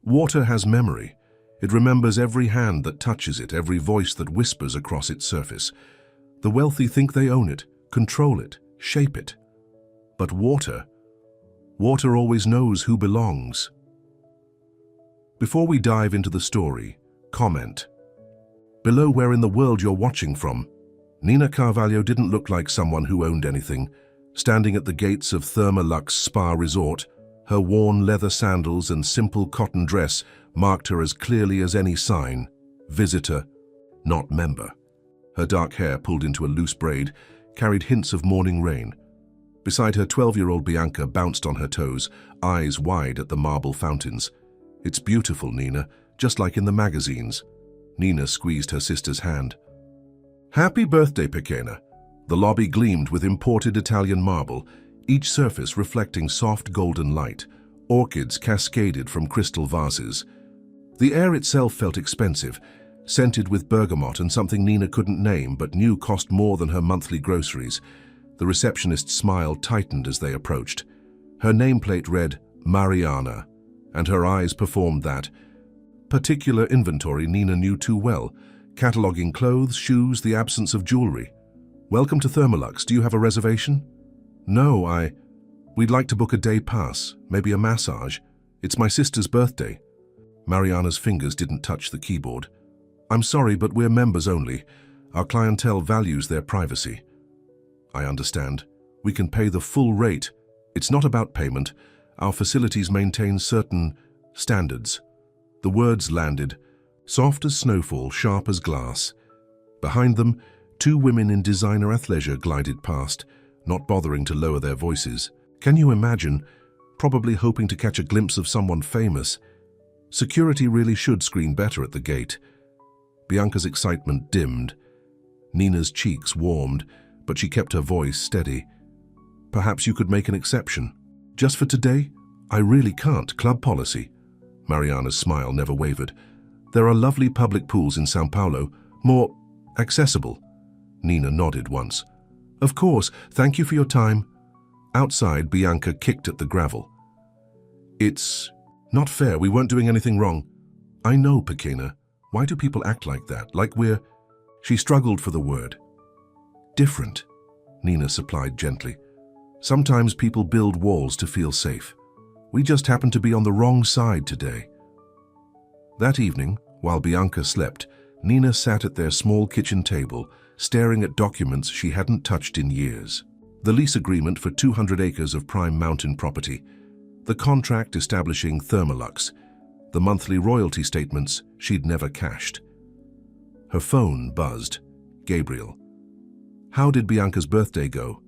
Water has memory. It remembers every hand that touches it, every voice that whispers across its surface. The wealthy think they own it, control it, shape it. But water always knows who belongs. Before we dive into the story, comment below where in the world you're watching from. Nina Carvalho didn't look like someone who owned anything. Standing at the gates of Thermalux Spa Resort, her worn leather sandals and simple cotton dress marked her as clearly as any sign: visitor, not member. Her dark hair, pulled into a loose braid, carried hints of morning rain. Beside her, 12-year-old Bianca bounced on her toes, eyes wide at the marble fountains. "It's beautiful, Nina, just like in the magazines." Nina squeezed her sister's hand. "Happy birthday, Pequena." The lobby gleamed with imported Italian marble, each surface reflecting soft golden light. Orchids cascaded from crystal vases. The air itself felt expensive, scented with bergamot and something Nina couldn't name but knew cost more than her monthly groceries. The receptionist's smile tightened as they approached. Her nameplate read Mariana, and her eyes performed that particular inventory Nina knew too well, cataloging clothes, shoes, the absence of jewelry. "Welcome to Thermalux. Do you have a reservation?" "No, we'd like to book a day pass, maybe a massage. It's my sister's birthday." Mariana's fingers didn't touch the keyboard. "I'm sorry, but we're members only. Our clientele values their privacy." "I understand. We can pay the full rate. It's not about payment. Our facilities maintain certain standards." The words landed, soft as snowfall, sharp as glass. Behind them, two women in designer athleisure glided past, not bothering to lower their voices. Can you imagine? Probably hoping to catch a glimpse of someone famous. Security really should screen better at the gate. Bianca's excitement dimmed. Nina's cheeks warmed, but she kept her voice steady. "Perhaps you could make an exception. Just for today? I really can't. Club policy." Mariana's smile never wavered. "There are lovely public pools in São Paulo, more accessible." Nina nodded once. "Of course, thank you for your time." Outside, Bianca kicked at the gravel. "It's not fair. We weren't doing anything wrong." "I know, Pequena. Why do people act like that? Like we're—" She struggled for the word. "Different," Nina supplied gently. "Sometimes people build walls to feel safe. We just happened to be on the wrong side today." That evening, while Bianca slept, Nina sat at their small kitchen table, staring at documents she hadn't touched in years. The lease agreement for 200 acres of prime mountain property, the contract establishing Thermalux, the monthly royalty statements she'd never cashed. Her phone buzzed. Gabriel. "How did Bianca's birthday go?"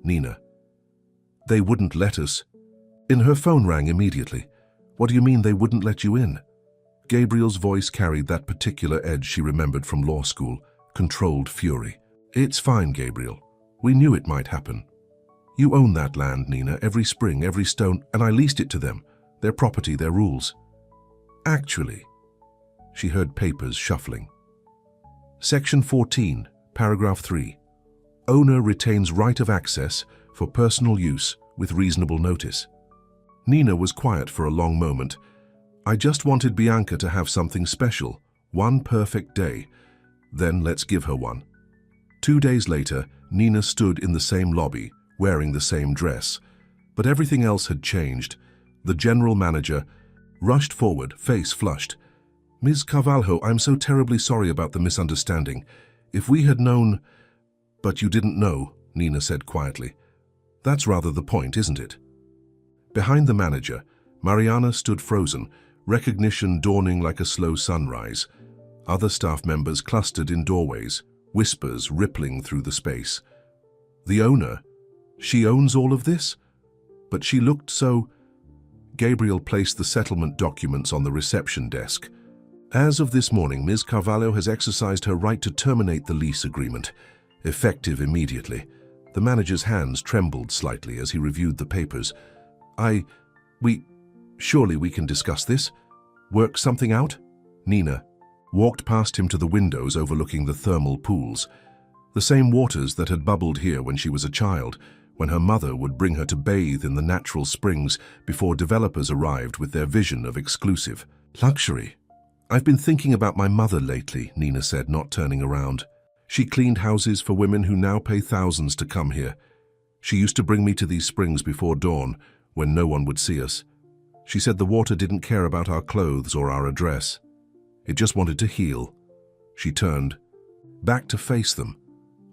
Nina. "They wouldn't let us." In her phone rang immediately. "What do you mean they wouldn't let you in?" Gabriel's voice carried that particular edge she remembered from law school, controlled fury. "It's fine, Gabriel. We knew it might happen. You own that land, Nina, every spring, every stone, and I leased it to them. Their property, their rules." "Actually," she heard papers shuffling. Section 14, paragraph 3. Owner retains right of access for personal use with reasonable notice. Nina was quiet for a long moment. "I just wanted Bianca to have something special, one perfect day. Then let's give her one." 2 days later, Nina stood in the same lobby, wearing the same dress. But everything else had changed. The general manager rushed forward, face flushed. "Ms. Carvalho, I'm so terribly sorry about the misunderstanding. If we had known—" "But you didn't know," Nina said quietly. "That's rather the point, isn't it?" Behind the manager, Mariana stood frozen, recognition dawning like a slow sunrise. Other staff members clustered in doorways, whispers rippling through the space. "The owner? She owns all of this?" But she looked so— Gabriel placed the settlement documents on the reception desk. "As of this morning, Ms. Carvalho has exercised her right to terminate the lease agreement, effective immediately." The manager's hands trembled slightly as he reviewed the papers. Surely we can discuss this? Work something out?" Nina walked past him to the windows overlooking the thermal pools. The same waters that had bubbled here when she was a child, when her mother would bring her to bathe in the natural springs before developers arrived with their vision of exclusive luxury. "I've been thinking about my mother lately," Nina said, not turning around. "She cleaned houses for women who now pay thousands to come here. She used to bring me to these springs before dawn, when no one would see us. She said the water didn't care about our clothes or our address. It just wanted to heal." She turned back to face them.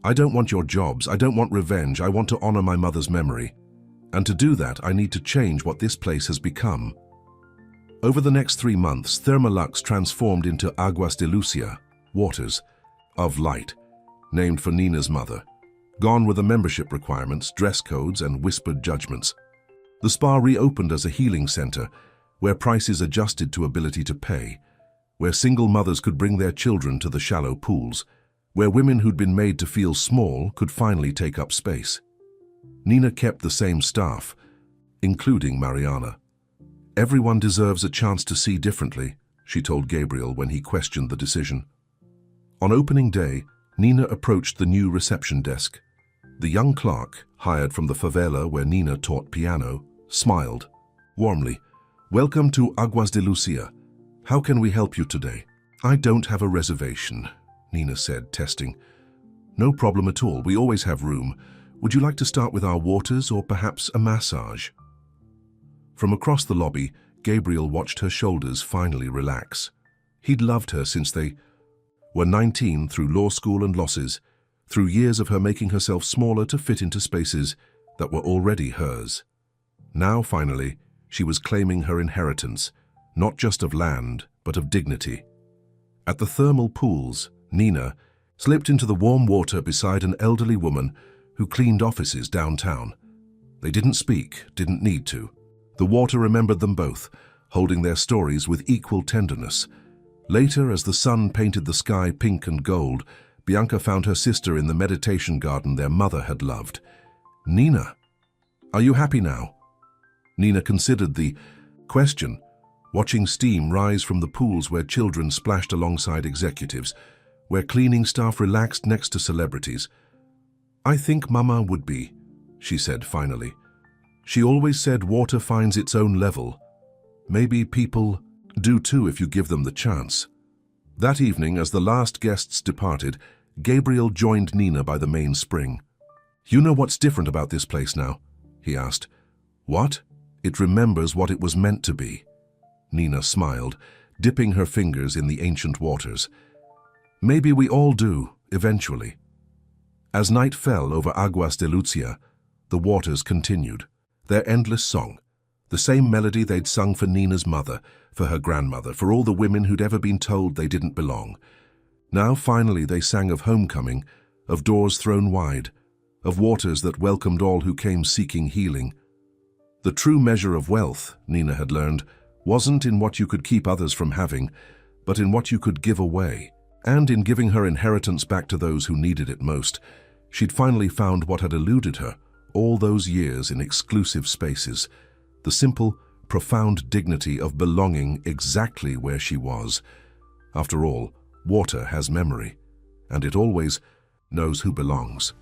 "I don't want your jobs. I don't want revenge. I want to honor my mother's memory. And to do that, I need to change what this place has become." Over the next 3 months, Thermalux transformed into Aguas de Lucia, waters of light, named for Nina's mother. Gone were the membership requirements, dress codes, and whispered judgments. The spa reopened as a healing center, where prices adjusted to ability to pay, where single mothers could bring their children to the shallow pools, where women who'd been made to feel small could finally take up space. Nina kept the same staff, including Mariana. "Everyone deserves a chance to see differently," she told Gabriel when he questioned the decision. On opening day, Nina approached the new reception desk. The young clerk, hired from the favela where Nina taught piano, smiled warmly. "Welcome to Aguas de Lucia. How can we help you today?" "I don't have a reservation," Nina said, testing. "No problem at all. We always have room. Would you like to start with our waters or perhaps a massage?" From across the lobby, Gabriel watched her shoulders finally relax. He'd loved her since they were 19, through law school and losses, through years of her making herself smaller to fit into spaces that were already hers. Now, finally, she was claiming her inheritance, not just of land, but of dignity. At the thermal pools, Nina slipped into the warm water beside an elderly woman who cleaned offices downtown. They didn't speak, didn't need to. The water remembered them both, holding their stories with equal tenderness. Later, as the sun painted the sky pink and gold, Bianca found her sister in the meditation garden their mother had loved. "Nina, are you happy now?" Nina considered the question, watching steam rise from the pools where children splashed alongside executives, where cleaning staff relaxed next to celebrities. "I think Mama would be," she said finally. "She always said water finds its own level. Maybe people do too if you give them the chance." That evening, as the last guests departed, Gabriel joined Nina by the main spring. "You know what's different about this place now?" he asked. "What?" "It remembers what it was meant to be." Nina smiled, dipping her fingers in the ancient waters. "Maybe we all do, eventually." As night fell over Aguas de Lucia, the waters continued. Their endless song, the same melody they'd sung for Nina's mother, for her grandmother, for all the women who'd ever been told they didn't belong. Now finally they sang of homecoming, of doors thrown wide, of waters that welcomed all who came seeking healing. The true measure of wealth, Nina had learned, wasn't in what you could keep others from having, but in what you could give away. And in giving her inheritance back to those who needed it most, she'd finally found what had eluded her all those years in exclusive spaces, the simple, profound dignity of belonging exactly where she was. After all, water has memory, and it always knows who belongs.